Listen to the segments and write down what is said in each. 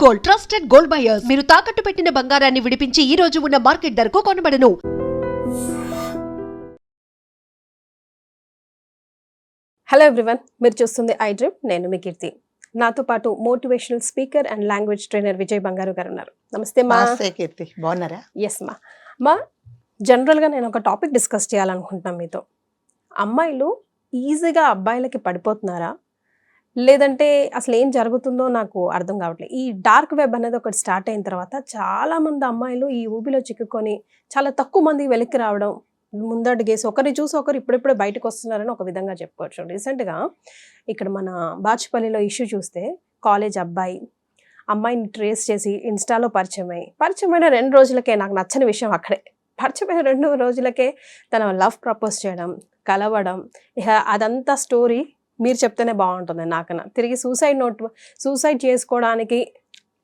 Gold, trusted gold buyers. మీరు తాకట్టు పెట్టిన బంగారాన్ని విడిపించి ఈ రోజు ఉన్న మార్కెట్ ధరకు కొనబడను. హలో ఎవ్రీవన్, మీరు చూస్తుంది ఐ డ్రీమ్. నేను మీ కీర్తి. నాతో పాటు motivational speaker and language trainer Vijay బంగారు గారు ఉన్నారు. నమస్తే మా. కీర్తి, బాగున్నారా? ఎస్ మా జనరల్గా నేను ఒక టాపిక్ డిస్కస్ చేయాలనుకుంటున్నాను మీతో. అమ్మాయిలు ఈజీగా అబ్బాయిలకి పడిపోతున్నారా, లేదంటే అసలు ఏం జరుగుతుందో నాకు అర్థం కావట్లేదు. ఈ డార్క్ వెబ్ అనేది ఒకటి స్టార్ట్ అయిన తర్వాత చాలామంది అమ్మాయిలు ఈ ఊబిలో చిక్కుకొని చాలా తక్కువ మంది వెలికి రావడం, ముందడుగేసి ఒకరిని చూసి ఒకరు ఇప్పుడిప్పుడే బయటకు వస్తున్నారని ఒక విధంగా చెప్పుకోవచ్చు. రీసెంట్గా ఇక్కడ మన బాచుపల్లిలో ఇష్యూ చూస్తే కాలేజ్ అమ్మాయిని ట్రేస్ చేసి ఇన్స్టాలో పరిచయమైన 2 రోజులకే, నాకు నచ్చని విషయం అక్కడే, పరిచయమైన 2 రోజులకే తన లవ్ ప్రపోజ్ చేయడం, కలవడం, ఇక అదంతా స్టోరీ మీరు చెప్తేనే బాగుంటుంది. నాకన్నా తిరిగి సూసైడ్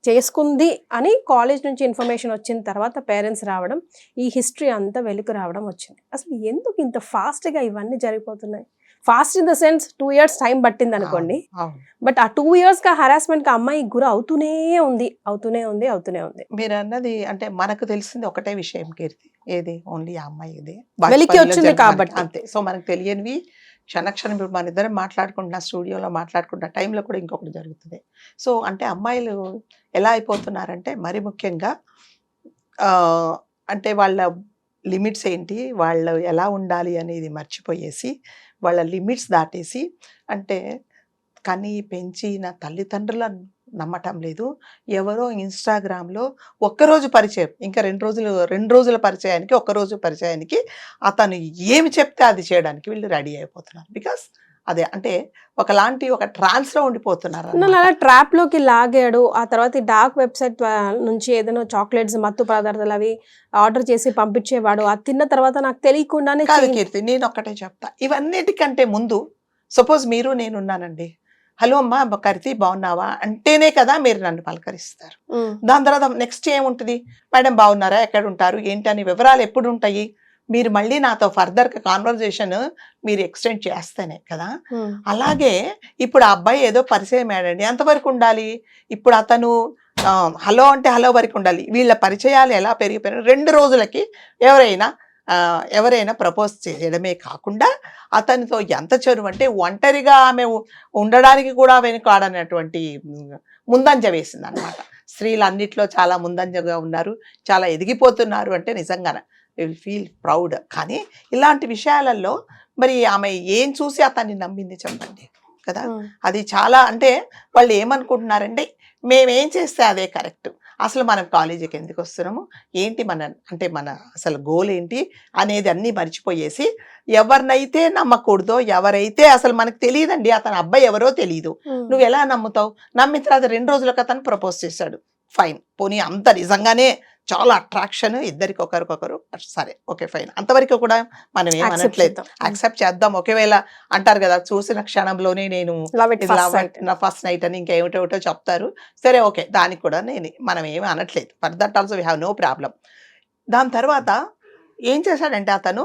చేసుకుంది అని కాలేజ్ నుంచి ఇన్ఫర్మేషన్ వచ్చిన తర్వాత పేరెంట్స్ రావడం, ఈ హిస్టరీ అంతా వెలుగు రావడం వచ్చింది. అసలు ఎందుకు ఇంత ఫాస్ట్గా ఇవన్నీ జరిగిపోతున్నాయి? Fast in the sense 2 years time పట్టింది అనుకోండి, బట్ ఆ 2 yearsగా హరాస్మెంట్కి అమ్మాయి గురి అవుతూనే ఉంది. మీరు అన్నది అంటే మనకు తెలిసింది ఒకటే విషయం కీర్తి, ఏది ఓన్లీ ఆ అమ్మాయి ఇది వెలికి వచ్చింది కాబట్టి అంతే. సో మనకు తెలియనివి క్షణక్షణం ఇప్పుడు మన ఇద్దరం మాట్లాడుకుంటున్నా, స్టూడియోలో మాట్లాడుకుంటున్న టైంలో కూడా ఇంకొకటి జరుగుతుంది. సో అంటే అమ్మాయిలు ఎలా అయిపోతున్నారంటే, మరి ముఖ్యంగా అంటే వాళ్ళ లిమిట్స్ ఏంటి, వాళ్ళు ఎలా ఉండాలి అనేది మర్చిపోయేసి, వాళ్ళ లిమిట్స్ దాటేసి, అంటే కని పెంచిన తల్లిదండ్రులను నమ్మటం లేదు. ఎవరో ఇన్స్టాగ్రామ్లో ఒక్కరోజు పరిచయం, ఇంకా 2 రోజుల పరిచయానికి, ఒక్కరోజు పరిచయానికి అతను ఏమి చెప్తే అది చేయడానికి వీళ్ళు రెడీ అయిపోతున్నారు. బికాస్ అదే అంటే ఒక ట్రాన్స్లో ఉండిపోతున్నారు. అలా ట్రాప్లోకి లాగాడు. ఆ తర్వాత ఈ డార్క్ వెబ్సైట్ నుంచి ఏదైనా చాక్లెట్స్, మత్తు పదార్థాలు అవి ఆర్డర్ చేసి పంపించేవాడు. అది తిన్న తర్వాత నాకు తెలియకుండానే. కాదు కీర్తి, నేను ఒక్కటే చెప్తా, ఇవన్నిటికంటే ముందు సపోజ్ మీరు నేనున్నానండి, హలో అమ్మా కీర్తి బాగున్నావా అంటేనే కదా మీరు నన్ను పలకరిస్తారు. దాని తర్వాత నెక్స్ట్ ఏముంటుంది, మేడం బాగున్నారా, ఎక్కడ ఉంటారు, ఏంటి అని వివరాలు ఎప్పుడు ఉంటాయి? మీరు మళ్ళీ నాతో ఫర్దర్ కాన్వర్జేషన్ మీరు ఎక్స్టెండ్ చేస్తేనే కదా. అలాగే ఇప్పుడు ఆ అబ్బాయి ఏదో పరిచయం అయ్యాడండి, ఎంతవరకు ఉండాలి? ఇప్పుడు అతను హలో అంటే హలో వరకు ఉండాలి. వీళ్ళ పరిచయాలు ఎలా పెరిగిపోయినా 2 రోజులకి ఎవరైనా ప్రపోజ్ చేయడమే కాకుండా అతనితో ఎంత చనువు అంటే ఒంటరిగా ఆమె ఉండడానికి కూడా వెనుకాడనటువంటి ముందంజ వేసింది అనమాట. స్త్రీలు అన్నిట్లో చాలా ముందంజగా ఉన్నారు, చాలా ఎదిగిపోతున్నారు అంటే నిజంగానే విల్ ఫీల్ ప్రౌడ్. కానీ ఇలాంటి విషయాలలో మరి ఆమె ఏం చూసి అతన్ని నమ్మింది చెప్పండి కదా. అది చాలా అంటే వాళ్ళు ఏమనుకుంటున్నారంటే, మేమేం చేస్తే అదే కరెక్ట్, అసలు మనం కాలేజీకి ఎందుకు వస్తున్నాము, ఏంటి మన అసలు గోల్ ఏంటి అనేది అన్నీ మర్చిపోయేసి, ఎవరినైతే నమ్మకూడదో, ఎవరైతే అసలు మనకు తెలియదండి, అతను అబ్బాయి ఎవరో తెలియదు, నువ్వు ఎలా నమ్ముతావు? నమ్మిన తర్వాత 2 రోజులకు అతను ప్రపోజ్ చేశాడు, ఫైన్, పోనీ అంత నిజంగానే చాలా అట్రాక్షన్ ఇద్దరికి ఒకరికొకరు, సరే ఓకే ఫైన్, అంతవరకు కూడా మనం ఏమనట్లేదు, యాక్సెప్ట్ చేద్దాం. ఒకవేళ అంటారు కదా, చూసిన క్షణంలోనే నేను ఫస్ట్ నైట్ అని ఇంకేమిటో చెప్తారు, సరే ఓకే, దానికి కూడా మనం ఏమీ అనట్లేదు, for that also we have no problem. దాని తర్వాత ఏం చేశాడంటే అతను,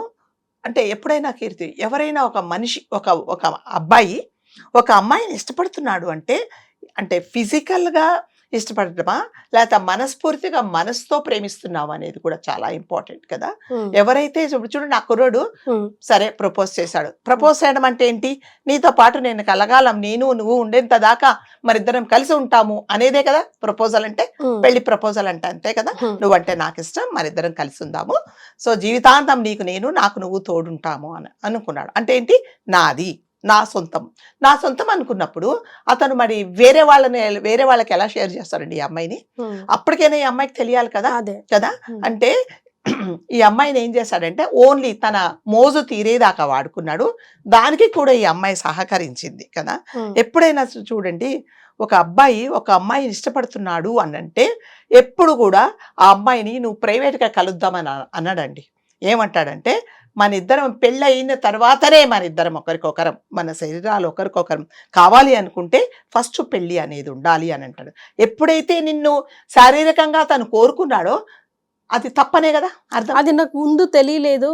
అంటే ఎప్పుడైనా కీర్తి, ఎవరైనా ఒక మనిషి ఒక అబ్బాయి ఒక అమ్మాయిని ఇష్టపడుతున్నాడు అంటే ఫిజికల్గా ఇష్టపడటమా, లేకపోతే మనస్ఫూర్తిగా మనసుతో ప్రేమిస్తున్నావు అనేది కూడా చాలా ఇంపార్టెంట్ కదా. ఎవరైతే చూడండి, ఆ కుర్రోడు సరే ప్రపోజ్ చేశాడు, ప్రపోజ్ చేయడం అంటే ఏంటి, నీతో పాటు నేను కలగాలం, నువ్వు ఉండేంత దాకా మరిద్దరం కలిసి ఉంటాము అనేదే కదా ప్రపోజల్ అంటే. పెళ్లి ప్రపోజల్ అంటే అంతే కదా, నువ్వంటే నాకు ఇష్టం, మరిద్దరం కలిసి ఉందాము, సో జీవితాంతం నీకు నేను, నాకు నువ్వు తోడుంటాము అని అనుకున్నాడు. అంటే ఏంటి, నా సొంతం అనుకున్నప్పుడు అతను మరి వేరే వాళ్ళకి ఎలా షేర్ చేస్తారండి ఈ అమ్మాయిని? అప్పటికైనా ఈ అమ్మాయికి తెలియాలి కదా. అంటే ఈ అమ్మాయిని ఏం చేశాడంటే ఓన్లీ తన మోజు తీరేదాకా వాడుకున్నాడు. దానికి కూడా ఈ అమ్మాయి సహకరించింది కదా. ఎప్పుడైనా చూడండి, ఒక అబ్బాయి ఒక అమ్మాయిని ఇష్టపడుతున్నాడు అనంటే ఎప్పుడు కూడా ఆ అమ్మాయిని నువ్వు ప్రైవేట్గా కలుద్దామని అన్నాడండి. ఏమంటాడంటే, మన ఇద్దరం పెళ్ళి అయిన తర్వాతనే మన ఇద్దరం ఒకరికొకరం, మన శరీరాలు ఒకరికొకరం కావాలి అనుకుంటే ఫస్ట్ పెళ్ళి అనేది ఉండాలి అని అంటాడు. ఎప్పుడైతే నిన్ను శారీరకంగా తను కోరుకున్నాడో అది తప్పనే కదా అర్థం. అది నాకు ముందు తెలియలేదు,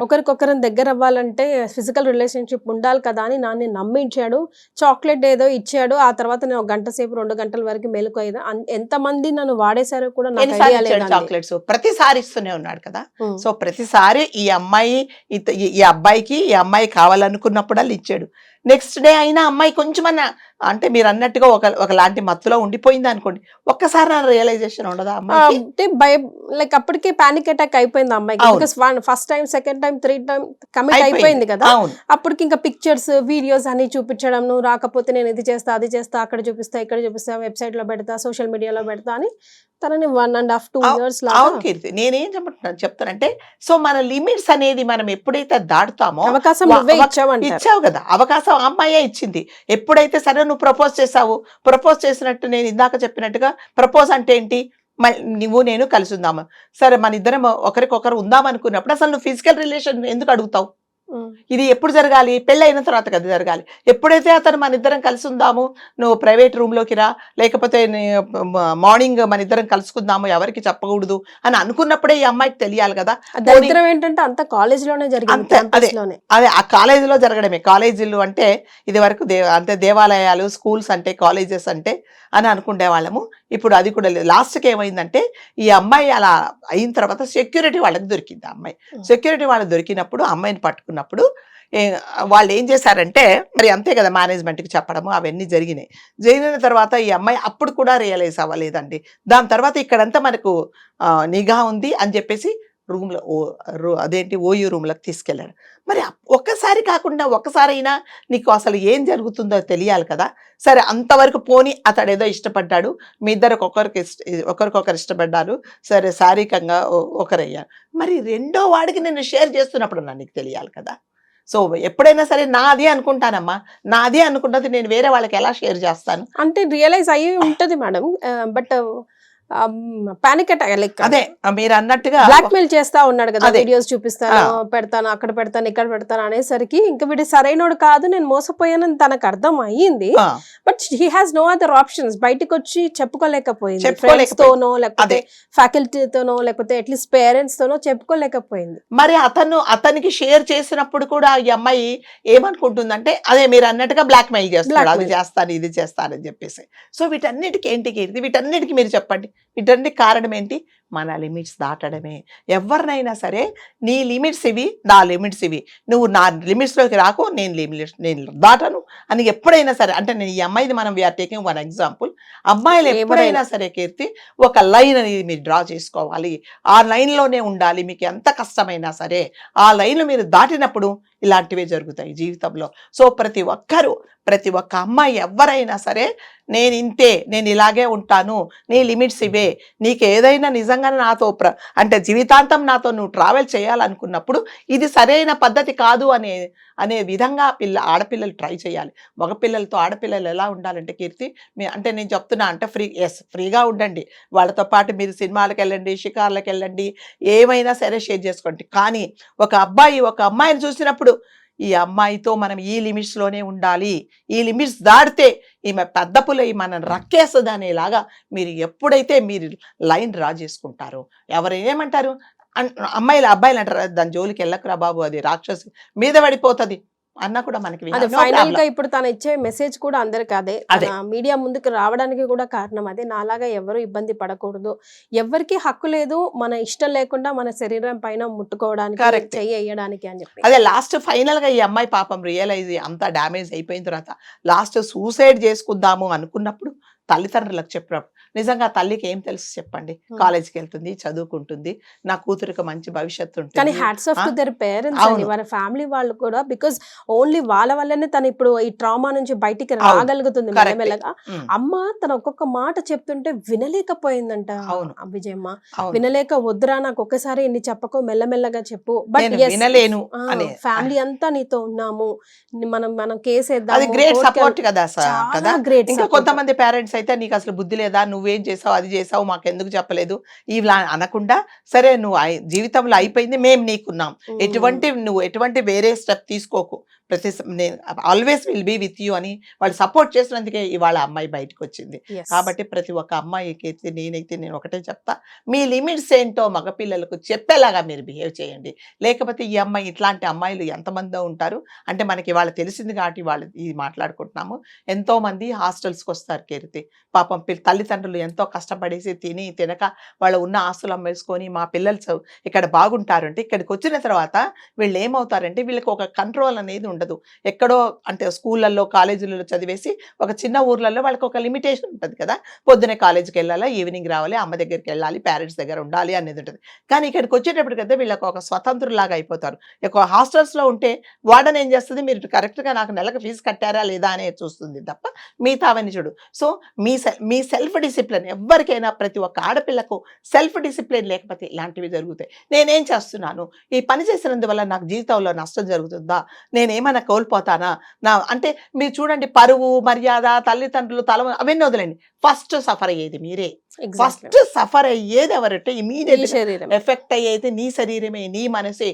ఒకరికొకరిని దగ్గర అవ్వాలంటే ఫిజికల్ రిలేషన్షిప్ ఉండాలి కదా అని నాన్ని నమ్మించాడు, చాక్లెట్ ఏదో ఇచ్చాడు, ఆ తర్వాత నేను 1 గంట సేపు 2 గంటల వరకు మేలుకోయేదా. ఎంతమంది నన్ను వాడేశారో కూడా నాకు ఎన్నిసార్లు ఐడియా ఇచ్చాడు లేదండి. చాక్లెట్స్? ప్రతిసారి ఇస్తూనే ఉన్నాడు కదా. ఉమ్. సో ప్రతిసారి ఈ అమ్మాయి ఈ అబ్బాయికి ఈ అమ్మాయి కావాలనుకున్నప్పుడల్లా ఇచ్చాడు. నెక్స్ట్ డే అయినా అమ్మాయి కొంచెమన్నా అంటే మీరు అన్నట్టుగా ఒకలాంటి మత్తులో ఉండిపోయింది అనుకోండి, ఒక్కసారి నా రియలైజేషన్ ఉండదా అమ్మాయికి? అంటే లైక్ అప్పటికే పానిక్ అటాక్ అయిపోయింది అమ్మాయికి, అవును. Because first time second time 3 time commit అయిపోయింది. అయిపోయింది కదా. అవును. అప్పటికి ఇంకా పిక్చర్స్ వీడియోస్ అన్ని చూపించడం, నువ్వు రాకపోతే నేను ఇది చేస్తా అది చేస్తా, అక్కడ చూపిస్తా ఇక్కడ చూపిస్తా, వెబ్సైట్ లో పెడతా, సోషల్ మీడియాలో పెడతా అని తనని 1.5 2 years అవును లాగా కీర్తి, నేనేం చెప్తానంటే సో మన లిమిట్స్ అనేది మనం ఎప్పుడైతే దాటుతామో అవకాశం నువ్వే ఇచ్చావంటారు. ఇచ్చావు కదా, అవకాశం ఆ అమ్మాయే ఇచ్చింది. ఎప్పుడైతే సరే నువ్వు ప్రపోజ్ చేసావు, ప్రపోజ్ చేసినట్టు నేను ఇందాక చెప్పినట్టుగా ప్రపోజ్ అంటే ఏంటి, నువ్వు నేను కలిసి ఉందాము, సరే మన ఇద్దరం ఒకరికొకరు ఉందాం అనుకున్నప్పుడు అసలు నువ్వు ఫిజికల్ రిలేషన్ ఎందుకు అడుగుతావు? ఇది ఎప్పుడు జరగాలి? పెళ్ళి అయిన తర్వాత కదా జరగాలి. ఎప్పుడైతే అతను మన ఇద్దరం కలిసి ఉందాము, నువ్వు ప్రైవేట్ రూమ్ లోకి రా, లేకపోతే మార్నింగ్ మన ఇద్దరం కలుసుకుందాము, ఎవరికి చెప్పకూడదు అని అనుకున్నప్పుడే ఈ అమ్మాయికి తెలియాలి కదా. దరిద్రం ఏంటంటే అంత కాలేజ్ లోనే జరిగింది, అంతే, campus లోనే. అదే ఆ కాలేజీలో జరగడమే. కాలేజీలు అంటే ఇది వరకు అంటే దేవాలయాలు, స్కూల్స్ అంటే కాలేజెస్ అంటే అని అనుకునే వాళ్ళము. ఇప్పుడు అది కూడా లేదు. లాస్ట్కి ఏమైందంటే ఈ అమ్మాయి అలా అయిన తర్వాత సెక్యూరిటీ వాళ్ళకి దొరికింది. ఆ అమ్మాయి సెక్యూరిటీ వాళ్ళకి దొరికినప్పుడు అమ్మాయిని పట్టుకున్నప్పుడు వాళ్ళు ఏం చేశారంటే మరి అంతే కదా, మేనేజ్మెంట్కి చెప్పడము అవన్నీ జరిగిన తర్వాత ఈ అమ్మాయి అప్పుడు కూడా రియలైజ్ అవ్వలేదండి. దాని తర్వాత ఇక్కడంతా మనకు నిఘా ఉంది అని చెప్పేసి రూమ్లో అదేంటి ఓయూ రూమ్లోకి తీసుకెళ్ళాడు. మరి ఒక్కసారి కాకుండా ఒక్కసారైనా నీకు అసలు ఏం జరుగుతుందో తెలియాలి కదా. సరే అంతవరకు పోని, అతడు ఏదో ఇష్టపడ్డాడు, మీ ఇద్దరు ఒకరికొకరు ఇష్టపడ్డారు, సరే శారీరకంగా ఒకరయ్యారు. మరి రెండో వాడికి నేను షేర్ చేస్తున్నప్పుడు నీకు తెలియాలి కదా. సో ఎప్పుడైనా సరే నాది అనుకుంటానమ్మా, నాది అనుకున్నది నేను వేరే వాళ్ళకి ఎలా షేర్ చేస్తాను? అంటే రియలైజ్ అయ్యి ఉంటది madam, but panic attack like అదే మీరు అన్నట్టుగా బ్లాక్ మెయిల్ చేస్తా ఉన్నాడు కదా, అదే. వీడియోస్ చూపిస్తాను, పెడతాను, అక్కడ పెడతాను, ఇక్కడ పెడతాను అనేసరికి ఇంకా వీడు సరైనోడు కాదు, నేను మోసపోయానని తనకు అర్థం అయ్యింది. But he has no other options, బయటకు వచ్చి చెప్పుకోలేకపోయింది. ఫ్రెండ్స్ తోనో లేకపోతే ఫ్యాకల్టీతోనో లేకపోతే అట్లీస్ట్ పేరెంట్స్ తోనో చెప్పుకోలేకపోయింది. మరి అతనికి షేర్ చేసినప్పుడు కూడా ఈ అమ్మాయి ఏమనుకుంటుందంటే అదే మీరు అన్నట్టుగా బ్లాక్ మెయిల్ చేస్తున్నాడు, అది చేస్తాను ఇది చేస్తానని చెప్పేసి. సో వీటన్నిటికి ఏంటికి వీటన్నిటికీ మీరు చెప్పండి, వీటన్నిటికి కారణం ఏంటి? మన లిమిట్స్ దాటడమే. ఎవరినైనా సరే నీ లిమిట్స్ ఇవి, నా లిమిట్స్ ఇవి, నువ్వు నా లిమిట్స్లోకి రాకు, నేను దాటను అని ఎప్పుడైనా సరే అంటే నేను ఈ అమ్మాయిది మనం వీఆర్ టేకింగ్ 1 ఎగ్జాంపుల్. అమ్మాయిలు ఎప్పుడైనా సరే కీర్తి ఒక లైన్ అనేది మీరు డ్రా చేసుకోవాలి, ఆ లైన్లోనే ఉండాలి. మీకు ఎంత కష్టమైనా సరే ఆ లైన్లు మీరు దాటినప్పుడు ఇలాంటివే జరుగుతాయి జీవితంలో. సో ప్రతి ఒక్క అమ్మాయి ఎవరైనా సరే నేను ఇంతే, నేను ఇలాగే ఉంటాను, నీ లిమిట్స్ ఇవే, నీకు ఏదైనా నిజంగా నాతో అంటే జీవితాంతం నాతో నువ్వు ట్రావెల్ చేయాలనుకున్నప్పుడు ఇది సరైన పద్ధతి కాదు అనే విధంగా ఆడపిల్లలు ట్రై చేయాలి. మగపిల్లలతో ఆడపిల్లలు ఎలా ఉండాలంటే కీర్తి అంటే నేను చెప్తున్నా అంటే ఫ్రీగా ఉండండి, వాళ్ళతో పాటు మీరు సినిమాలకు వెళ్ళండి, షికార్లకు వెళ్ళండి, ఏమైనా సరే షేర్ చేసుకోండి. కానీ ఒక అమ్మాయిని చూసినప్పుడు ఈ అమ్మాయితో మనం ఈ లిమిట్స్లోనే ఉండాలి, ఈ లిమిట్స్ దాటితే ఈమె పెద్ద పులి మనం రక్కేస్తుంది అనేలాగా మీరు ఎప్పుడైతే మీరు లైన్ డ్రా చేసుకుంటారో, ఎవరు ఏమంటారు అబ్బాయిలు అంటారు దాని జోలికి వెళ్ళకురా బాబు, అది రాక్షసి మీద పడిపోతుంది అన్న కూడా మనకి ఫైనల్ గా ఇప్పుడు తను ఇచ్చే మెసేజ్ కూడా అందరికి అదే, మీడియా ముందుకు రావడానికి కూడా కారణం అదే. నాలాగా ఎవరు ఇబ్బంది పడకూడదు, ఎవరికి హక్కు లేదు మన ఇష్టం లేకుండా మన శరీరం పైన ముట్టుకోవడానికి, చెయ్యడానికి అని చెప్పి. అదే లాస్ట్ ఫైనల్ గా ఈ అమ్మాయి పాపం రియలైజ్ అంతా డ్యామేజ్ అయిపోయిన తర్వాత లాస్ట్ సూసైడ్ చేసుకుందాము అనుకున్నప్పుడు తల్లిదండ్రులకు చెప్పినప్పుడు నిజంగా తల్లికి ఏం తెలుసు చెప్పండి? కాలేజ్కి వెళ్తుంది, చదువుకుంటుంది, నా కూతురికి మంచి భవిష్యత్తు ఉంటుంది. కానీ hats off to their parents అండి, వారి ఫ్యామిలీ వాళ్ళు కూడా, బికాజ్ ఓన్లీ వాళ్ళ వల్లనే తను ఇప్పుడు ఈ ట్రామా నుంచి బయటికి రాగలుగుతుంది మెల్లమెల్లగా. అమ్మ తన ఒక్కొక్క మాట చెప్తుంటే వినలేకపోయిందంట విజయమ్మ, వినలేక వద్దురా నాకు ఒక్కసారి ఇన్ని చెప్పకో, మెల్లమెల్లగా చెప్పు, బట్ వినలేను, ఫ్యామిలీ అంతా నీతో ఉన్నాము, మనం కేసు వేద్దాం. గ్రేట్ సపోర్ట్ కదా కదా. ఇంకా కొంతమంది పేరెంట్స్ అయితే నీకు అసలు బుద్ధి లేదా, నువ్వేం చేసావు, అది చేసావు, మాకు ఎందుకు చెప్పలేదు, ఇలా అనకుండా సరే నువ్వు జీవితంలో అయిపోయింది, మేము నీకున్నాం, నువ్వు ఎటువంటి వేరే స్టెప్ తీసుకోకు, నేను always will be with you అని వాళ్ళు సపోర్ట్ చేసినందుకే ఇవాళ అమ్మాయి బయటకు వచ్చింది. Yes. కాబట్టి ప్రతి ఒక్క అమ్మాయికి అయితే నేను ఒకటే చెప్తా, మీ లిమిట్స్ ఏంటో మగపిల్లలకు చెప్పేలాగా మీరు బిహేవ్ చేయండి. లేకపోతే ఈ అమ్మాయి ఇట్లాంటి అమ్మాయిలు ఎంతమందో ఉంటారు అంటే మనకి వాళ్ళు తెలిసింది కాబట్టి వాళ్ళు ఇది మాట్లాడుకుంటున్నాము. ఎంతోమంది హాస్టల్స్కి వస్తారు కీర్తి, పాపం తల్లిదండ్రులు ఎంతో కష్టపడేసి తిని తినక వాళ్ళు ఉన్న ఆస్తులు అమ్మేసుకొని మా పిల్లలు ఇక్కడ బాగుంటారు అంటే ఇక్కడికి వచ్చిన తర్వాత వీళ్ళు ఏమవుతారంటే వీళ్ళకి ఒక కంట్రోల్ అనేది ఉండదు. ఎక్కడో అంటే స్కూళ్ళల్లో కాలేజీలలో చదివేసి ఒక చిన్న ఊర్లలో వాళ్ళకి ఒక లిమిటేషన్ ఉంటుంది కదా, పొద్దునే కాలేజీకి వెళ్ళాలా, ఈవినింగ్ రావాలి, అమ్మ దగ్గరికి వెళ్ళాలి, పేరెంట్స్ దగ్గర ఉండాలి అనేది ఉంటుంది. కానీ ఇక్కడికి వచ్చేటప్పటికైతే వీళ్ళకి ఒక స్వతంత్రులాగా అయిపోతారు. ఒక హాస్టల్స్లో ఉంటే వార్డెన్ ఏం చేస్తుంది, మీరు కరెక్ట్గా నాకు నెలకు ఫీజు కట్టారా లేదా అనేది చూస్తుంది తప్ప మిగతా అవన్నీ చూడు. సో మీ సెల్ఫ్ డిసిప్లిన్ ఎవరికైనా ప్రతి ఒక్క ఆడపిల్లకు సెల్ఫ్ డిసిప్లిన్ లేకపోతే ఇలాంటివి జరుగుతాయి. నేనేం చేస్తున్నాను, ఈ పని చేసినందువల్ల నాకు జీవితంలో నష్టం జరుగుతుందా, నేనేమైనా కోల్పోతానా అంటే మీరు చూడండి, పరువు మర్యాద తల్లిదండ్రులు అవన్నీ వదిలేండి, ఫస్ట్ సఫర్ అయ్యేది మీరే. ఫస్ట్ సఫర్ అయ్యేది ఎవరంటే ఇమీడియట్ ఎఫెక్ట్ అయ్యేది నీ శరీరమే, నీ మనసే,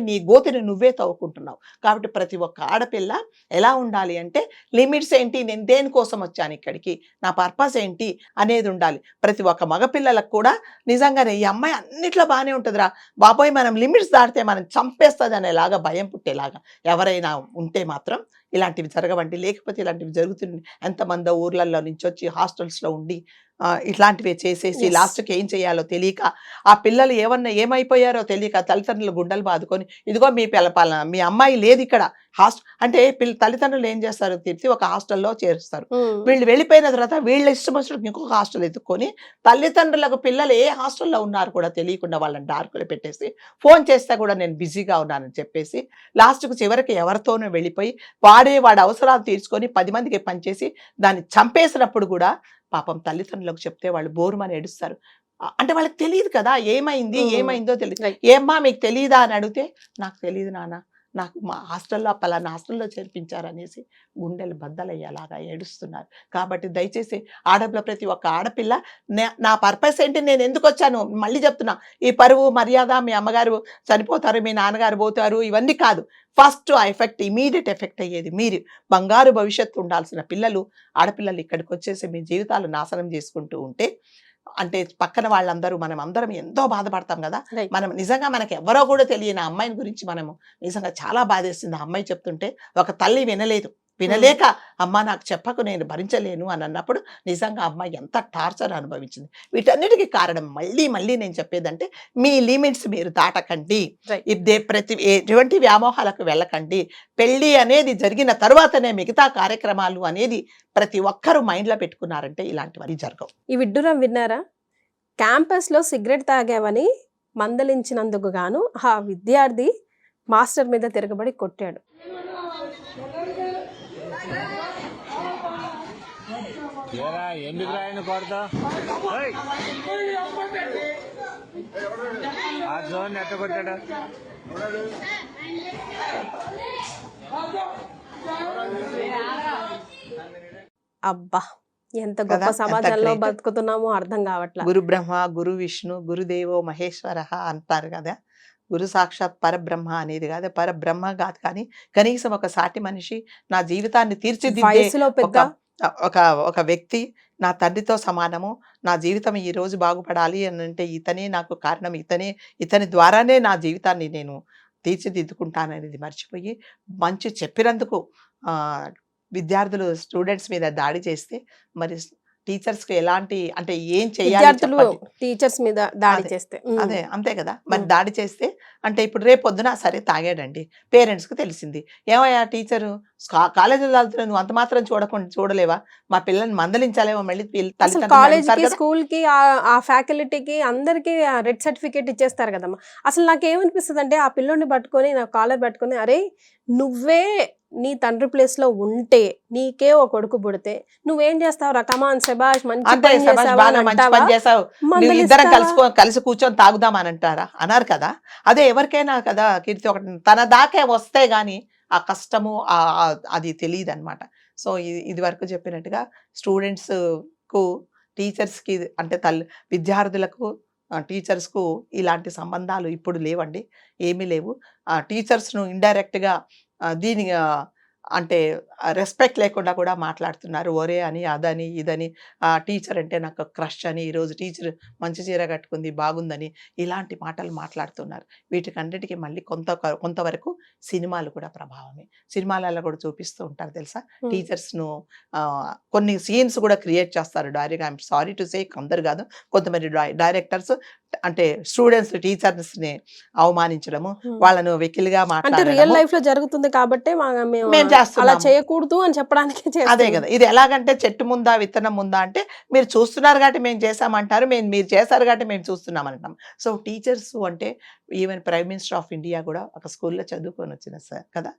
నీ గోతిని నువ్వే తవ్వుకుంటున్నావు. కాబట్టి ప్రతి ఒక్క ఆడపిల్ల ఎలా ఉండాలి అంటే లిమిట్స్ ఏంటి, నేను దేనికోసం వచ్చాను ఇక్కడికి, నా పర్పస్ ఏంటి అనేది ఉండాలి. ప్రతి ఒక్క మగపిల్లలకు కూడా నిజంగానే ఈ అమ్మాయి అన్నిట్లో బాగానే ఉంటుందిరా బాబోయ్, మనం లిమిట్స్ దాటితే మనం చంపేస్తుంది అనేలాగా భయం పుట్టేలాగా ఎవరైనా ఉంటే మాత్రం ఇలాంటివి జరగవండి. లేకపోతే ఇలాంటివి జరుగుతుంది. ఎంతమంది ఊర్లలో నుంచి వచ్చి హాస్టల్స్లో ఉండి ఇట్లాంటివి చేసేసి లాస్ట్కి ఏం చేయాలో తెలియక ఆ పిల్లలు ఏమైపోయారో తెలియక తల్లిదండ్రులు గుండెలు బాదుకొని ఇదిగో మీ అమ్మాయి లేదు ఇక్కడ అంటే తల్లిదండ్రులు ఏం చేస్తారు, తిరిగి ఒక హాస్టల్లో చేరుస్తారు. వీళ్ళు వెళ్ళిపోయిన తర్వాత వీళ్ళ ఇష్టం వచ్చినట్టు ఇంకొక హాస్టల్ ఎత్తుక్కొని తల్లిదండ్రులకు పిల్లలు ఏ హాస్టల్లో ఉన్నారు కూడా తెలియకుండా వాళ్ళని డార్కులు పెట్టేసి ఫోన్ చేస్తే కూడా నేను బిజీగా ఉన్నానని చెప్పేసి లాస్ట్కు చివరికి ఎవరితోనూ వెళ్ళిపోయి వాడి అవసరాలు తీర్చుకొని 10 మందికి పనిచేసి దాన్ని చంపేసినప్పుడు కూడా పాపం తల్లిదండ్రులకు చెప్తే వాళ్ళు బోరుమని ఏడుస్తారు. అంటే వాళ్ళకి తెలియదు కదా ఏమైందో తెలియదు. ఏమ్మా మీకు తెలియదా అని అడిగితే నాకు తెలియదు నాన్న, నాకు మా హాస్టల్లో పలానా హాస్టల్లో చేర్పించారనేసి గుండెలు బద్దలయ్యేలాగా ఏడుస్తున్నారు. కాబట్టి దయచేసి ప్రతి ఒక్క ఆడపిల్ల నా పర్పస్ ఏంటి, నేను ఎందుకు వచ్చాను, మళ్ళీ చెప్తున్నా, ఈ పరువు మర్యాద మీ అమ్మగారు చనిపోతారు, మీ నాన్నగారు పోతారు, ఇవన్నీ కాదు. ఫస్ట్ ఆ ఎఫెక్ట్ ఇమీడియట్ ఎఫెక్ట్ అయ్యేది మీరు. బంగారు భవిష్యత్తు ఉండాల్సిన ఆడపిల్లలు ఇక్కడికి వచ్చేసి మీ జీవితాలు నాశనం చేసుకుంటూ ఉంటే అంటే పక్కన వాళ్ళందరూ మనం అందరం ఎంతో బాధపడతాం కదా. మనం నిజంగా మనకి ఎవరో కూడా తెలియని అమ్మాయిని గురించి మనము నిజంగా చాలా బాధేస్తుంది. ఆ అమ్మాయి చెప్తుంటే ఒక తల్లి వినలేక అమ్మ నాకు చెప్పకు, నేను భరించలేను అని అన్నప్పుడు నిజంగా అమ్మాయి ఎంత టార్చర్ అనుభవించింది. వీటన్నిటికీ కారణం మళ్ళీ నేను చెప్పేదంటే మీ లిమిట్స్ మీరు దాటకండి, ఎటువంటి వ్యామోహాలకు వెళ్ళకండి. పెళ్ళి అనేది జరిగిన తర్వాతనే మిగతా కార్యక్రమాలు అనేది ప్రతి ఒక్కరూ మైండ్లో పెట్టుకున్నారంటే ఇలాంటివన్నీ జరగవు. ఈ విడ్డూరం విన్నారా? క్యాంపస్లో సిగరెట్ తాగావని మందలించినందుకు గాను ఆ విద్యార్థి మాస్టర్ మీద తిరగబడి కొట్టాడు. ఎందుకు రాయను కొడతా ఆ జోన్ ఎట్ట కొట్టాడు? అబ్బా, ఎంత గొప్ప సమాజంలో బతుకుతున్నామో అర్థం కావట్లేదు. గురు బ్రహ్మ గురు విష్ణు గురుదేవో మహేశ్వర అంటారు కదా. గురు సాక్షాత్ పరబ్రహ్మ అనేది కాదు, పరబ్రహ్మ కాదు, కానీ కనీసం ఒక సాటి మనిషి నా జీవితాన్ని తీర్చిదిద్దే ఒక వ్యక్తి నా తండ్రితో సమానము, నా జీవితం ఈ రోజు బాగుపడాలి అని అంటే ఇతనే నాకు కారణం, ఇతని ద్వారానే నా జీవితాన్ని నేను తీర్చిదిద్దుకుంటాననేది మర్చిపోయి మంచి చెప్పినందుకు విద్యార్థులు స్టూడెంట్స్ మీద దాడి చేస్తే మరి టీచర్స్ కి ఎలాంటి అంటే ఏం చేయాలి, టీచర్స్ మీద దాడి చేస్తే అదే అంతే కదా. మరి దాడి చేస్తే అంటే ఇప్పుడు రేపు పొద్దున సరే తాగాడండి, పేరెంట్స్ కి తెలిసింది, ఏమయ్యా టీచరు కాలేజీలో వెళ్తున్నా నువ్వు అంత మాత్రం చూడలేవా, మా పిల్లల్ని మందలించాలేమో, మళ్ళీ కాలేజ్కి స్కూల్ కి ఆ ఫ్యాకల్టీకి అందరికి రెడ్ సర్టిఫికేట్ ఇచ్చేస్తారు కదమ్మా. అసలు నాకేమనిపిస్తుంది అంటే ఆ పిల్లోని పట్టుకొని నా కాలర్ పట్టుకొని, అరే నువ్వే నీ తండ్రి ప్లేస్ లో ఉంటే నీకే ఒక కొడుకు పుడితే నువ్వేం చేస్తావు, కమాన్ శబాష్ మంచి కలిసి కూర్చొని తాగుదామని అంటారా, అన్నారు కదా. అదే ఎవరికైనా కదా కీర్తి, ఒకటి తన దాకే వస్తే గాని ఆ కష్టము అది తెలియదు అనమాట. సో ఇది వరకు చెప్పినట్టుగా స్టూడెంట్స్ కు టీచర్స్ కి అంటే విద్యార్థులకు టీచర్స్కు ఇలాంటి సంబంధాలు ఇప్పుడు లేవండి, ఏమీ లేవు. టీచర్స్ను ఇండైరెక్ట్గా దీని అంటే రెస్పెక్ట్ లేకుండా కూడా మాట్లాడుతున్నారు. ఒరే అని, అదని, ఇదని, టీచర్ అంటే నాకు క్రష్ అని, ఈరోజు టీచర్ మంచి చీర కట్టుకుంది బాగుందని, ఇలాంటి మాటలు మాట్లాడుతున్నారు. వీటికన్నిటికీ మళ్ళీ కొంతవరకు సినిమాలు కూడా ప్రభావమే. సినిమాలలో కూడా చూపిస్తూ ఉంటారు తెలుసా, టీచర్స్ను కొన్ని సీన్స్ కూడా క్రియేట్ చేస్తారు డైరెక్ట్. ఐఎమ్ సారీ టు సే, అందరు కాదు, కొంతమంది డైరెక్టర్స్ అంటే స్టూడెంట్స్ టీచర్స్ని అవమానించడము, వాళ్ళను వెకిలిగా అంటే రియల్ మాట్లాడడము. లైఫ్ లో జరుగుతుంది కాబట్టి మేము మేము అలా చేస్తున్నాము. చేయకూడదు అని చెప్పడానికి అదే చేస్తున్నాం. కదా, ఇది ఎలాగంటే చెట్టు ముందా విత్తనం ముందా అంటే, మీరు చూస్తున్నారు కాబట్టి మేము చేసామంటారు, మీరు చేశారు కాబట్టి మేము చూస్తున్నాం అంటాం. సో టీచర్స్ అంటే even prime minister of India కూడా ఒక స్కూల్లో చదువుకొని వచ్చిన సార్ కదా.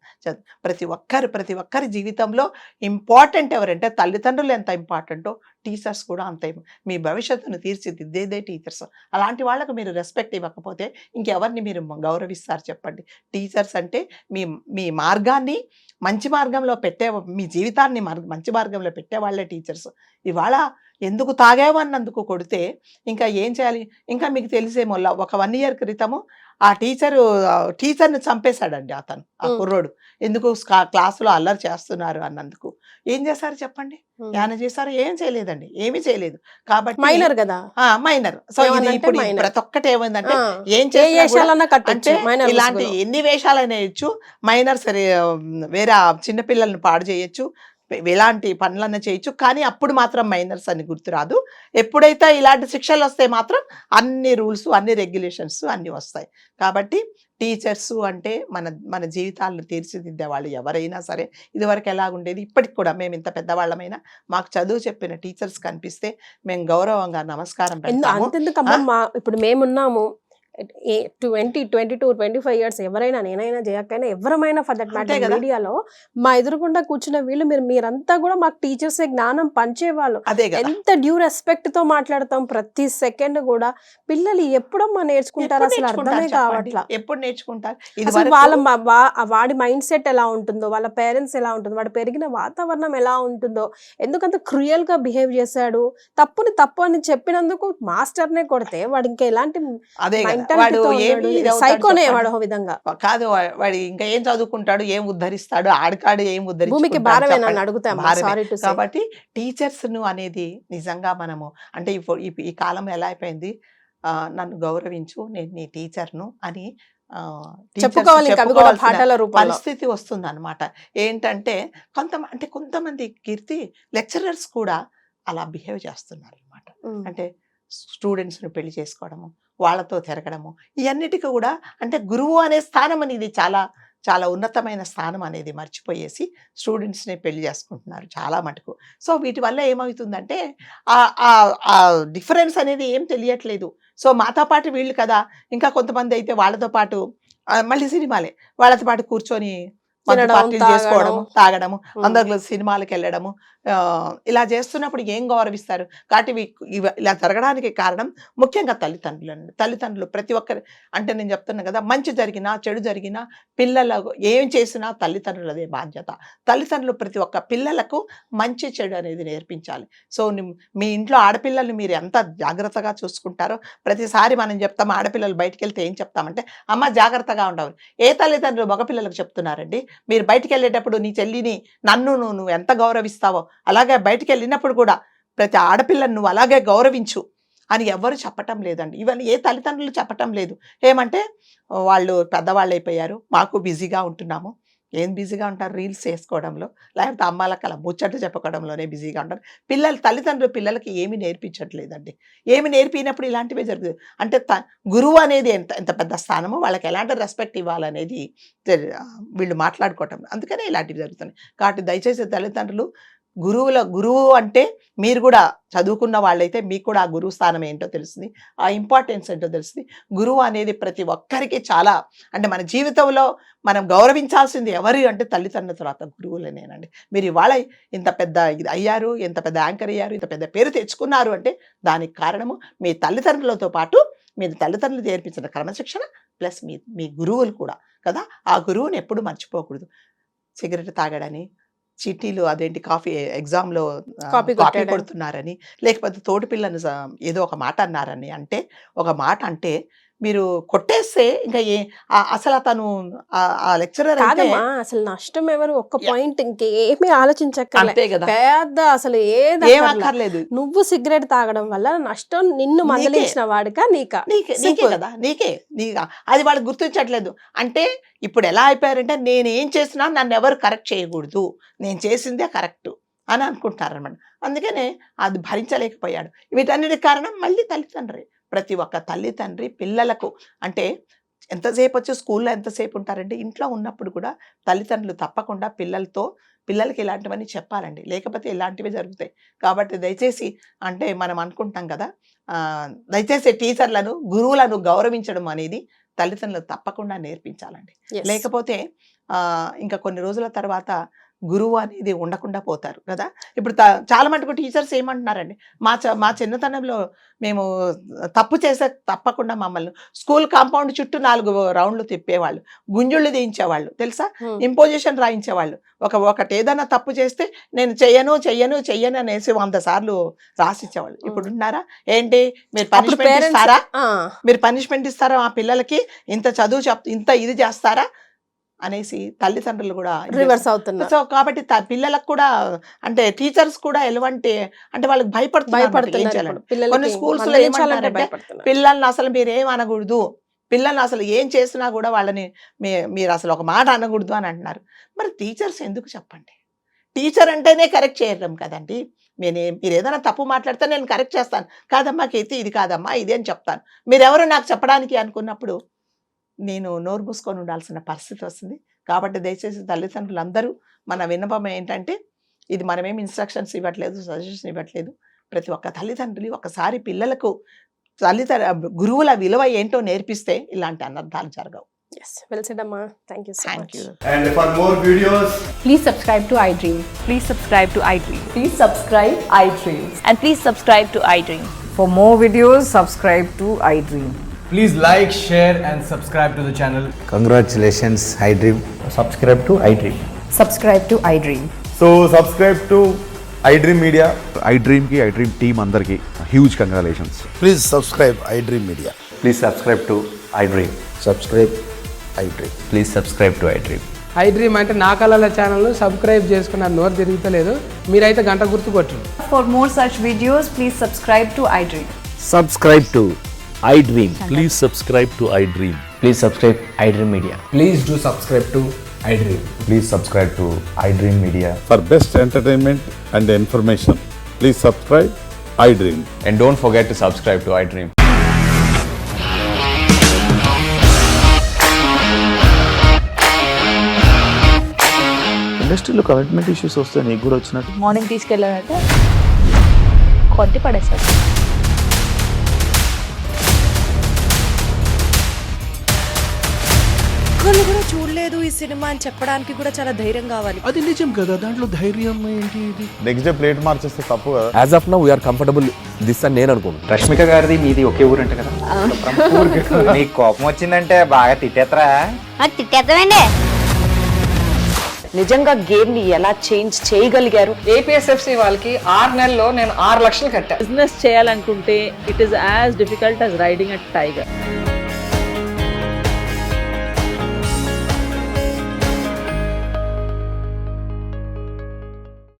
ప్రతి ఒక్కరి జీవితంలో ఇంపార్టెంట్ ఎవరంటే తల్లిదండ్రులు ఎంత ఇంపార్టెంటో టీచర్స్ కూడా అంతే. మీ భవిష్యత్తును తీర్చిదిద్దేదే టీచర్స్. అలాంటి వాళ్ళకు మీరు రెస్పెక్ట్ ఇవ్వకపోతే ఇంకెవరిని మీరు గౌరవిస్తారు చెప్పండి. టీచర్స్ అంటే మీ మీ మార్గాన్ని మంచి మార్గంలో మీ జీవితాన్ని మంచి మార్గంలో పెట్టే వాళ్ళే టీచర్స్. ఇవాళ ఎందుకు తాగావన్నందుకు కొడితే ఇంకా ఏం చేయాలి? ఇంకా మీకు తెలిసేమో ఒక 1 year క్రితము ఆ టీచర్ని చంపేశాడండి అతను, ఆ కుర్రోడు. ఎందుకు? క్లాసులో అల్లరి చేస్తున్నారు అన్నందుకు. ఏం చేశారు చెప్పండి? ఏమైనా చేశారు? ఏం చేయలేదండి, ఏమీ చేయలేదు. కాబట్టి మైనర్ కదా, మైనర్. సో ఇది ఏమనంటే ఇప్పుడు minor. ప్రతి ఒక్కటి ఏమైందంటే ఆ, ఏం ఏ చేసినా కూడా వేషాలన్నా కట్టొచ్చు అంటే మైనర్ ఇలాంటి ముసుగులో. ఎన్ని వేషాలైనా వేయచ్చు. మైనర్స్ వేరే చిన్నపిల్లల్ని పాడు చేయొచ్చు, ఎలాంటి పనులన్నా చేయొచ్చు. కానీ అప్పుడు మాత్రం మైనర్స్ అని గుర్తురాదు. ఎప్పుడైతే ఇలాంటి శిక్షలు వస్తే మాత్రం అన్ని రూల్స్, అన్ని రెగ్యులేషన్స్ అన్నీ వస్తాయి. కాబట్టి టీచర్స్ అంటే మన జీవితాలను తీర్చిదిద్దే వాళ్ళు ఎవరైనా సరే. ఇదివరకు ఎలాగుండేది, ఇప్పటికి కూడా మేము ఇంత పెద్దవాళ్ళమైనా మాకు చదువు చెప్పిన టీచర్స్ కనిపిస్తే మేము గౌరవంగా నమస్కారం పెడతాము. అంతెందుకమ్మా, ఇప్పుడు మేమున్నాము 22, 25 years, ఎవరైనా, నేనైనా, జయక్కైనా, ఎవరమైనా ఫర్ దట్ అంతే మ్యాటర్ కదా. మీడియాలో మా ఎదురుకుండా కూర్చున్న మీరంతా కూడా మాకు టీచర్సే జ్ఞానం పంచేవాళ్ళు. అదే కదా, ఎంత డ్యూ రెస్పెక్ట్ తో మాట్లాడతాం ప్రతి సెకండ్ కూడా. పిల్లలు ఎప్పుడమ్మా నేర్చుకుంటారు? ఎప్పుడు అసలు నేర్చుకుంటారు అర్థమే చెప్పండి? కావట్లా. ఎప్పుడు నేర్చుకుంటారు? అసలు ఇది వాడి మైండ్ సెట్ ఎలా ఉంటుందో, వాళ్ళ పేరెంట్స్ ఎలా ఉంటుందో, వాడు పెరిగిన వాతావరణం ఎలా ఉంటుందో, ఎందుకంత క్రూయల్ గా బిహేవ్ చేశాడు, తప్పు అని చెప్పినందుకు మాస్టర్నే కొడితే వాడు ఇంకా ఎలాంటి అదే కదా, వాడు మెంటాలిటీతో ఏమి ఉన్నాడు? ఇది అవుతాడు సైకోనే చెప్పండి? వాడు ఒక విధంగా. కాదు, వాడు ఇంకా ఏం చదువుకుంటాడు, ఏం ఉద్ధరిస్తాడు? ఆడికాడు ఏం భూమికి ఉద్ధరించుకుంటాడు భారమే చెప్పండి? నన్ను అడుగుతాం. భారమే. Sorry to say. కాబట్టి టీచర్స్ను అనేది నిజంగా మనము అంటే ఈ కాలం ఎలా అయిపోయింది, నన్ను గౌరవించు, నేను నీ టీచర్ను అని teachers చెప్పుకోవాలి ఇంకా, అవి కూడా చెప్పుకోవాల్సిన పాటల రూపంలో. పరిస్థితి వస్తుంది అనమాట. ఏంటంటే కొంతమంది కీర్తి లెక్చరర్స్ కూడా అలా బిహేవ్ చేస్తున్నారు అనమాట. అంటే స్టూడెంట్స్ని పెళ్లి చేసుకోవడము, వాళ్ళతో తిరగడము, ఇవన్నిటికీ కూడా అంటే గురువు అనే స్థానం అనేది చాలా చాలా ఉన్నతమైన స్థానం అనేది మర్చిపోయేసి స్టూడెంట్స్ని పెళ్లి చేసుకుంటున్నారు చాలా మటుకు. సో వీటి వల్ల ఏమవుతుందంటే ఆ డిఫరెన్స్ అనేది ఏం తెలియట్లేదు. సో మాతో పాటు వీళ్ళు కదా, ఇంకా కొంతమంది అయితే వాళ్ళతో పాటు మళ్ళీ సినిమాలే, వాళ్ళతో పాటు కూర్చొని మద్దు తినడం, పార్టీలు చేసుకోవడము, తాగడము, ఉమ్. అందరిలో సినిమాలకు వెళ్ళడము, ఇలా చేస్తున్నప్పుడు ఏం గౌరవిస్తారు? కాబట్టి ఇలా జరగడానికి కారణం ముఖ్యంగా తల్లిదండ్రులు ప్రతి ఒక్కరు. అంటే నేను చెప్తున్నా కదా, మంచి జరిగినా చెడు జరిగినా పిల్లలకు ఏం చేసినా తల్లిదండ్రులదే బాధ్యత. తల్లిదండ్రులు ప్రతి ఒక్క పిల్లలకు మంచి చెడు అనేది నేర్పించాలి. సో మీ ఇంట్లో ఆడపిల్లల్ని మీరు ఎంత జాగ్రత్తగా చూసుకుంటారో, ప్రతిసారి మనం చెప్తాం ఆడపిల్లలు బయటికి వెళ్తే ఏం చెప్తామంటే, అమ్మ జాగ్రత్తగా ఉండవు. ఏ తల్లిదండ్రులు మగపిల్లలకు చెప్తున్నారండి? మీరు బయటికి వెళ్ళేటప్పుడు నీ చెల్లిని నువ్వు ఎంత గౌరవిస్తావో అలాగే బయటికి వెళ్ళినప్పుడు కూడా ప్రతి ఆడపిల్లను నువ్వు అలాగే గౌరవించు అని ఎవరు చెప్పటం లేదండి. ఇవన్నీ ఏ తల్లిదండ్రులు చెప్పటం లేదు. ఏమంటే వాళ్ళు పెద్దవాళ్ళు అయిపోయారు, మాకు బిజీగా ఉంటున్నాము. ఏం బిజీగా ఉంటారు? రీల్స్ చేసుకోవడంలో, లేకపోతే అమ్మాలకు అలా ముచ్చట్లు చెప్పుకోవడంలోనే బిజీగా ఉంటారు. తల్లిదండ్రులు పిల్లలకి ఏమి నేర్పించట్లేదండి. ఏమి నేర్పినప్పుడు ఇలాంటివే జరుగుతుంది. అంటే గురువు అనేది ఎంత పెద్ద స్థానమో వాళ్ళకి ఎలాంటి రెస్పెక్ట్ ఇవ్వాలనేది వీళ్ళు మాట్లాడుకోవటం, అందుకనే ఇలాంటివి జరుగుతున్నాయి. కాబట్టి దయచేసి తల్లిదండ్రులు గురువు అంటే మీరు కూడా చదువుకున్న వాళ్ళైతే మీకు కూడా ఆ గురువు స్థానం ఏంటో తెలుస్తుంది, ఆ ఇంపార్టెన్స్ ఏంటో తెలుస్తుంది. గురువు అనేది ప్రతి ఒక్కరికి చాలా అంటే మన జీవితంలో మనం గౌరవించాల్సింది ఎవరు అంటే తల్లిదండ్రుల తర్వాత గురువులనేనండి. మీరు ఇవాళ ఇంత పెద్ద ఇది అయ్యారు, ఎంత పెద్ద యాంకర్ అయ్యారు, ఇంత పెద్ద పేరు తెచ్చుకున్నారు అంటే దానికి కారణము మీ తల్లిదండ్రులతో పాటు మీరు తల్లిదండ్రులు నేర్పించిన క్రమశిక్షణ ప్లస్ మీ గురువులు కూడా కదా. ఆ గురువుని ఎప్పుడు మర్చిపోకూడదు. సిగరెట్ తాగడని, చిట్టీలు అదేంటి కాఫీ ఎగ్జామ్లో కాపీ కాపీ కొట్టాడని. కొడుతున్నారని, లేకపోతే తోటి పిల్లని ఏదో ఒక మాట అన్నారని, అంటే ఒక మాట అంటే మీరు కొట్టేస్తే ఇంకా అసలు అతను ఆ లెక్చరర్ అయితే కాదమ్మా, అసలు నష్టం ఎవరు? ఒక్క పాయింట్ ఇంకేమీ ఆలోచించక్కర్లే. అంతే కదా, పెద్ద అసలు ఏం ఏది అక్కర్లేదు. నువ్వు సిగరెట్ తాగడం వల్ల నష్టం నిన్ను మందలించిన వాడికా నీకా? నీకే కదా, నీకే. అది వాళ్ళకి గుర్తించట్లేదు. అంటే ఇప్పుడు ఎలా అయిపోయారంటే నేను ఏం చేసినా నన్ను ఎవరు కరెక్ట్ చేయకూడదు, నేను చేసిందే కరెక్ట్ అని అనుకుంటారనమాట. అందుకనే అది భరించలేకపోయాడు. వీటన్నిటి కారణం మళ్ళీ తల్లిదండ్రి. ప్రతి ఒక్క తల్లిదండ్రి పిల్లలకు అంటే ఎంతసేపు వచ్చి స్కూల్లో ఎంతసేపు ఉంటారంటే ఇంట్లో ఉన్నప్పుడు కూడా తల్లిదండ్రులు తప్పకుండా పిల్లలకి ఇలాంటివన్నీ చెప్పాలండి, లేకపోతే ఇలాంటివి జరుగుతాయి. కాబట్టి దయచేసి అంటే మనం అనుకుంటాం కదా, దయచేసి టీచర్లను గురువులను గౌరవించడం అనేది తల్లిదండ్రులు తప్పకుండా నేర్పించాలండి. లేకపోతే ఇంకా కొన్ని రోజుల తర్వాత గురువు అనేది ఉండకుండా పోతారు కదా. ఇప్పుడు చాలా మటుకు టీచర్స్ ఏమంటున్నారండి, మా చిన్నతనంలో మేము తప్పు చేసే తప్పకుండా మమ్మల్ని స్కూల్ కాంపౌండ్ చుట్టూ 4 రౌండ్లు తిప్పేవాళ్ళు, గుంజుళ్ళు తీయించేవాళ్ళు తెలుసా, ఇంపోజిషన్ రాయించేవాళ్ళు. ఒకటి ఏదైనా తప్పు చేస్తే నేను చెయ్యను అనేసి 100 సార్లు రాసిచ్చేవాళ్ళు. ఇప్పుడు ఉన్నారా ఏంటి, మీరు పనిష్మెంట్ ఇస్తారా మా పిల్లలకి, ఇంత చదువు ఇంత ఇది చేస్తారా అనేసి తల్లిదండ్రులు కూడా రివర్స్ అవుతున్నారు. సో కాబట్టి పిల్లలకు కూడా అంటే టీచర్స్ కూడా ఎలాంటి అంటే వాళ్ళకి భయపడుతున్నారు. కొన్ని స్కూల్స్ లో ఏమంటారంటే పిల్లల్ని అసలు మీరు ఏం అనకూడదు, పిల్లల్ని అసలు ఏం చేసినా కూడా వాళ్ళని మీరు అసలు ఒక మాట అనకూడదు అని అంటున్నారు. మరి టీచర్స్ ఎందుకు చెప్పండి, టీచర్ అంటేనే కరెక్ట్ చేయడం కదండి. మీరు ఏదైనా తప్పు మాట్లాడితే నేను కరెక్ట్ చేస్తాను, కాదమ్మా కీర్తి ఇది కాదమ్మా ఇది అని చెప్తాను, మీరెవరు నాకు చెప్పడానికి అనుకున్నప్పుడు నేను నోరు మూసుకొని ఉండాల్సిన పరిస్థితి వస్తుంది. కాబట్టి దయచేసి తల్లిదండ్రులందరూ మన విన్నపం ఏంటంటే, ఇది మనమేమి ఇన్స్ట్రక్షన్స్ ఇవ్వట్లేదు, సజెషన్ ఇవ్వట్లేదు. ప్రతి ఒక్క తల్లిదండ్రులు ఒకసారి పిల్లలకు గురువుల విలువ ఏంటో నేర్పిస్తే ఇలాంటి అనర్థాలు జరగవు. Yes, well said, Amma. Thank you so much. Thank you. And for more videos, Please subscribe to iDream. Please subscribe to iDream. Please subscribe iDream. And please subscribe to iDream. For more videos, subscribe to iDream. please like, share and subscribe to the channel. Congratulations, iDream. Subscribe to iDream. Subscribe to iDream. So subscribe to iDream Media. iDream team andarki huge congratulations. Please subscribe iDream Media. Please subscribe to iDream. Subscribe iDream. Please subscribe to iDream. iDream అంటే నా కళల ఛానల్ను subscribe చేసుకున్న నోరు తిరుగుతలేదు, మీరైతే గంట గుర్తు కొట్టండి. For more such videos, please subscribe to iDream. Subscribe to iDream. Please subscribe to iDream. Please subscribe iDream Media. Please do subscribe to iDream. Please subscribe to iDream Media. For best entertainment and information, please subscribe iDream. And don't forget to subscribe to iDream. ఇండస్ట్రీలో commitment issues వస్తే నీకు కూడా వచ్చినట్టు morning తీసుకెళ్ళాలంటే కొట్టి పడేస్తారు. ఒక్కళ్ళు కూడా చూడలేదు ఈ సినిమా అని చెప్పడానికి కూడా చాలా ధైర్యం కావాలి. అది నిజం కదా, దాంట్లో ధైర్యం ఏంటి? ఇది నెక్స్ట్ డే ప్లేట్ మార్చేస్తే తప్పు కదా. As of now, we are comfortable this అని నేను అనుకుంటున్నాను. రష్మిక గారిది మీది ఒకే ఊరంట కదా. నీకు కోపం వచ్చిందంటే బాగా తిట్టేత్తరా? తిట్టేద్దామండి. నిజంగా గేమ్ ని ఎలా చేంజ్ చేయగలిగారు? ఏపీఎస్ఎఫ్సి వాళ్ళకి 6 నెలల్లో నేను 6 లక్షలు కట్టా. బిజినెస్ చేయాలనుకుంటే it is as difficult as riding a tiger.